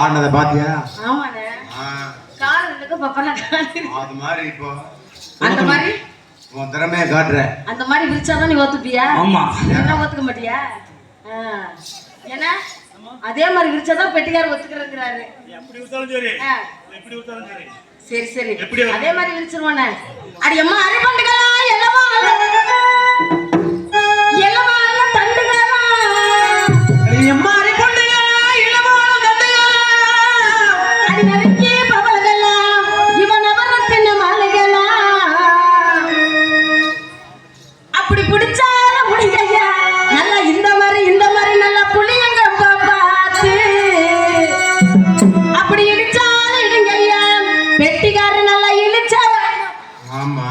ஆனத பாத்தியா? ஆமாண்ணே. கால் ரெண்டுக்கு பப்பனா கால். அது மாதிரி இப்போ அந்த மாதிரி உன் திறமையை காட்டுற. அந்த மாதிரி விரிச்சாதான் நீ ஒத்துப்பியா? ஆமா. என்ன ஒத்துக்க மாட்டியா? ஏன்னா அதே மாதிரி விரிச்சாதான் பெட்டிக்காரர் ஒத்துக்கிறேங்கிறாரு. எப்படி விட்டாலும் சரி. எப்படி விட்டாலும் சரி. சரி சரி. அதே மாதிரி விரிச்சிருவானே. அடி அம்மா அரிபண்டுகளா எல்லமா எல்லமா தண்டுகளா. அடி அம்மா அரிபண்டுகளா எல்லமா தண்டுகளா. அடி நரிக்கே பவளகளா இவன் அவரத்தின் மாலைகளா. அப்படி பிடிச்சால முடியையா நல்லா இந்த மாதிரி நல்லா புளியங்க பார்த்து அப்படி இடிச்சாலும் இடுங்கய்யா பெட்டிக்காரன் நல்லா இழுச்சா. ஆமா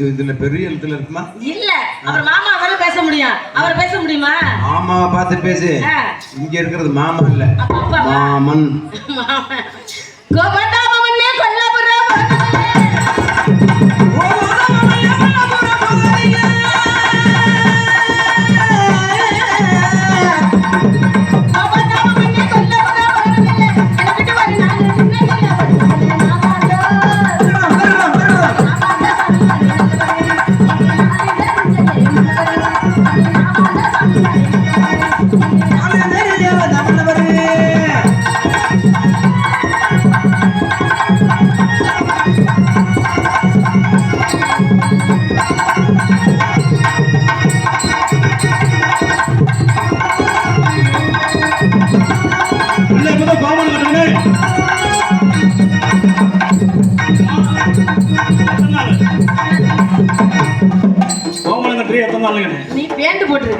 இதுல பெரிய எழுத்துல இருக்குமா? இல்ல அவர் மாமா அவரை பேச முடியும். அவர் பேச முடியுமா? மாமாவை பார்த்து பேசு. இங்க இருக்கிறது மாமா இல்ல மாமன். கோபதாமன்னே கொல்லபுரம் வரவில்லை.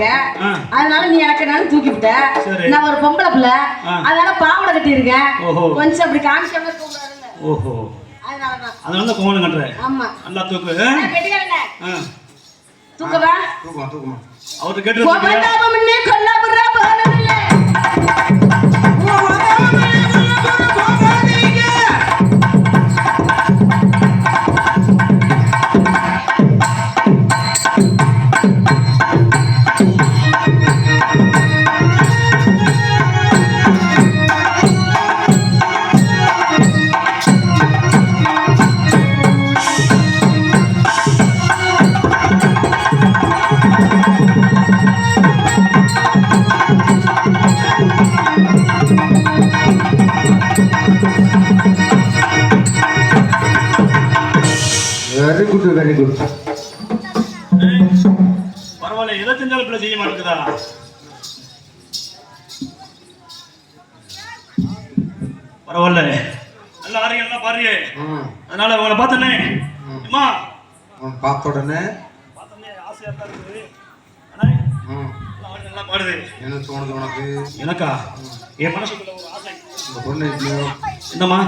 இருக்கேன், அதனால நீ எனக்கு நான் தூக்கி விட்ட. நான் ஒரு பொம்பளை பிள்ளை, அதனால பாவாடை கட்டி இருக்கேன். கொஞ்சம் அப்படி காமிக்காம தூக்குறாருல்ல. ஓஹோ, அதனால கோவணம் கட்டுறேன். ஆமா, நல்லா தூக்கு. தூக்கவா? தூக்குமா. அவரு கேட்டு கோபதாபம்னே கொல்லாபுரா போனதில்லை. Very good, very good. பரவாயில்ல, எதை செஞ்சாலும் பிள்ளை செய்ய மாட்டேங்குதா? பரவாயில்ல, நல்லா ஆறீங்க, நல்லா பாருங்க. அதனால உங்களை பார்த்தனே அம்மா, பார்த்த உடனே ஆசையா தான் இருக்குது. நல்லா பாடுது. என்ன தோணுது உனக்கு? எனக்கா? என் மனசுக்குள்ள ஒரு ஆசை. இந்த பொண்ணு என்னம்மா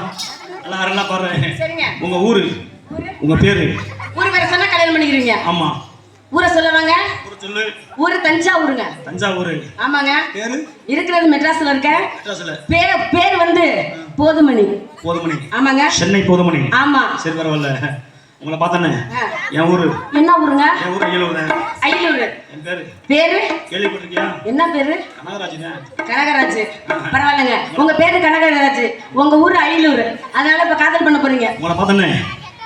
நல்லா நல்லா பாடுறேன். உங்க ஊரு, உங்க பேரு? ஊரு பேரை சொன்னா கல்யாணம் பண்ணிக்கிறீங்க? ஆமா. ஊரை சொல்லுவாங்க. ஊரு சொல்லு. ஊரு தஞ்சாவூருங்க. தஞ்சாவூர். ஆமாங்க. பேரு? இருக்கிறது மெட்ராஸ்ல இருக்க. மெட்ராஸ்ல. பேர் வந்து போதுமணி. போதுமணி. ஆமாங்க. சென்னை போதுமணி. ஆமா. சரி, பரவாயில்ல. உங்களை பார்த்தனே. என் ஊரு. என்ன ஊருங்க? என் ஊரு அயலூர். அயலூர். என் பேரு? பேரு கேள்விப்பட்டிருக்கியா? என்ன பேரு? கனகராஜ். கனகராஜ். பரவாயில்லைங்க, உங்க பேரு கனகராஜ், உங்க ஊரு அயலூர், அதனால இப்ப காதல் பண்ண போறீங்க. உங்களை பார்த்தனே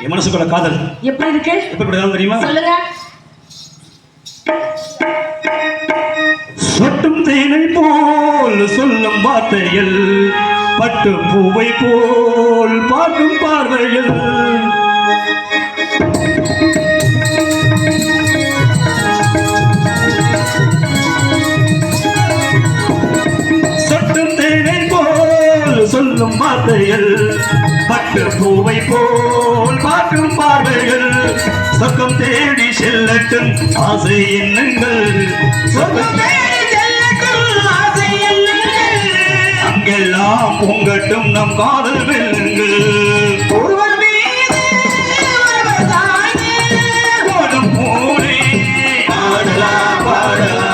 என் மனசுக்குள்ள காதல் எப்படி இருக்கு? எப்படி தான் தெரியுமா? சொல்லுங்க. சொட்டும் தேனை போல் சொல்லும் வார்த்தைகள், பட்டு பூவை போல் பார்க்கும் பார்வைகள், சொட்டும் தேனை போல் சொல்லும் வார்த்தைகள், பட்டு பூவை போல் பார்க்கும் பார்வைகள், சொர்க்கம் தேடி செல்லட்டும் ஆசை எண்ணங்கள், சொர்க்கம் தேடி செல்லட்டும் ஆசை எண்ணங்கள், அங்கெல்லாம் பொங்கட்டும் நம் காதல் வெள்ளங்கள், ஒருவர் மீது ஒருவர் தானே ஓடும் போனே பாடலாம் பாடலாம்.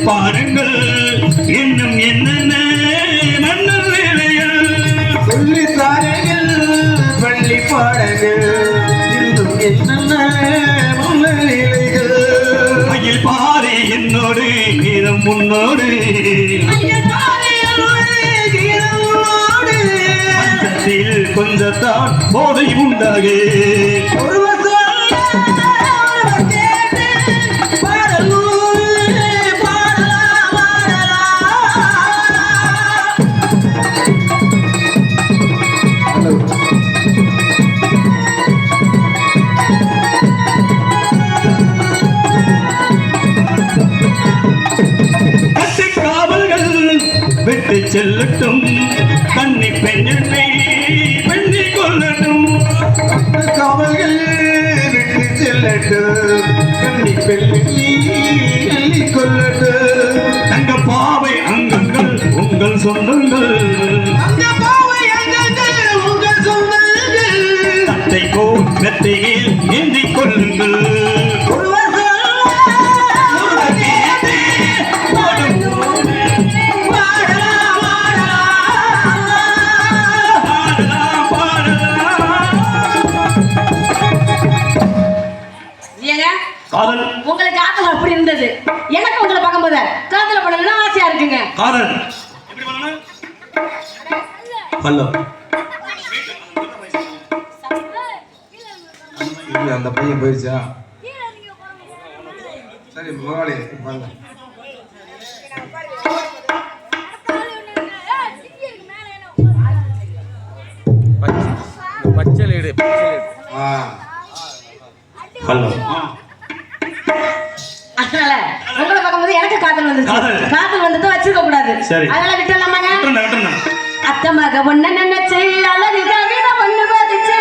பாருங்கள் இன்னும் என்னென்ன மன்னர் வேலைகள், சொல்லி தாருங்கள் பள்ளி பாடங்கள், இன்னும் என்னென்ன மன்னர் வேலைகள், மயில் பாரு என்னோடு கீதம் முன்னோடு, மஞ்சத்தில் கொஞ்சத்தான் போதை உண்டாகே, விட்டு செல்லட்டும் கண்ணி பெண்ணை பெண்ணை கொல்லட்டும், காவல்கள் விட்டு செல்லட்டும் கண்ணி பெண்ணை கொல்லட்டும், தங்க பாவை அங்கங்கள் உங்கள் சொந்தங்கள், தங்க பாவை அங்கங்கள் உங்கள் சொந்தங்கள், தத்தை போல் மெத்தையில் ஏந்திக் கொள்ளுங்கள், காதல். உங்களுக்கு காதல் அப்படி இருந்தது, எனக்கு உங்களை பார்க்கும்போது காதல் பண்ணலாம் ஆசையா இருக்குங்க. காதல் எப்படி பண்ணணும்? ஹலோ, அந்த பையன் போயிடுச்சா? சரி முதலாளி வாங்க. ஹலோ, அதனால உங்களை பார்க்கும்போது எனக்கு காதல் வந்துச்சு. காதல் வந்ததும் வச்சிருக்க கூடாது. அதனால விட்டுலாமாங்க. அத்தை மக ஒண்ணு நினைச்சு அழகு கவிதை ஒண்ணு பதிச்சு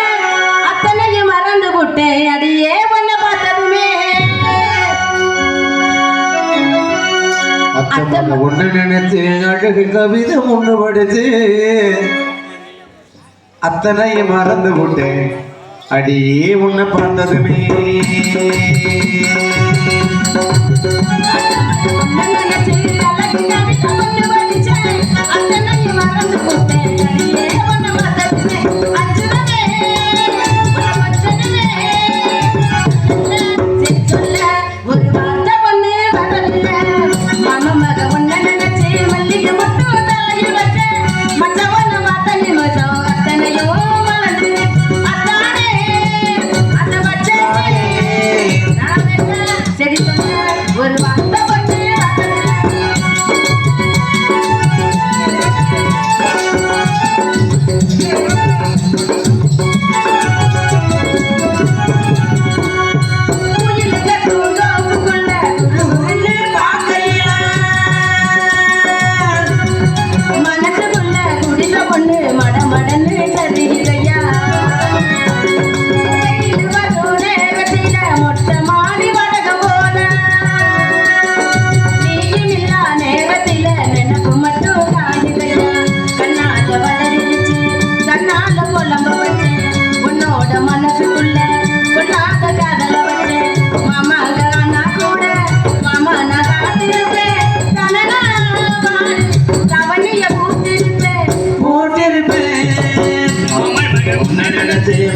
அத்தனையும் மறந்து விட்டேன் அடியே ஒண்ணு பார்த்ததுமே. அத்தை மக ஒண்ணு நினைச்சு அழகு கவிதை ஒண்ணு படிச்சு அத்தனையும் மறந்து விட்டேன் அடியே உன்னை பார்த்ததுமே.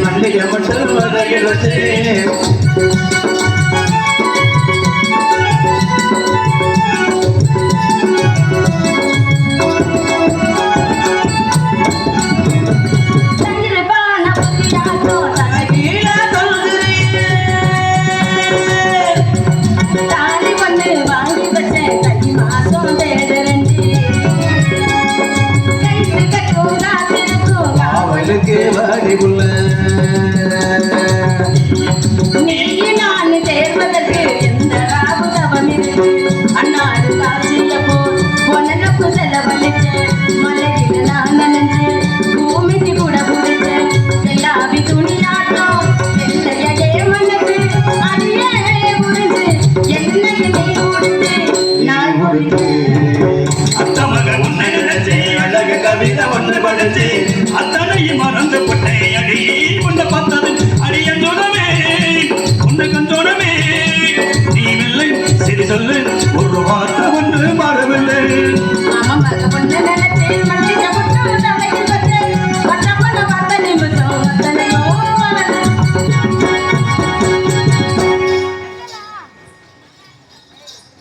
மல்லிகை மட்டும் அத்தனையும் மறந்து போட்டேன் அடி உன்னை பார்த்தது அடியஞ்சோடமே உன்னை கஞ்சோடமே நீ இல்லை சரி சொல்லு ஒரு வார்த்தை ஒன்று மறவில்லை.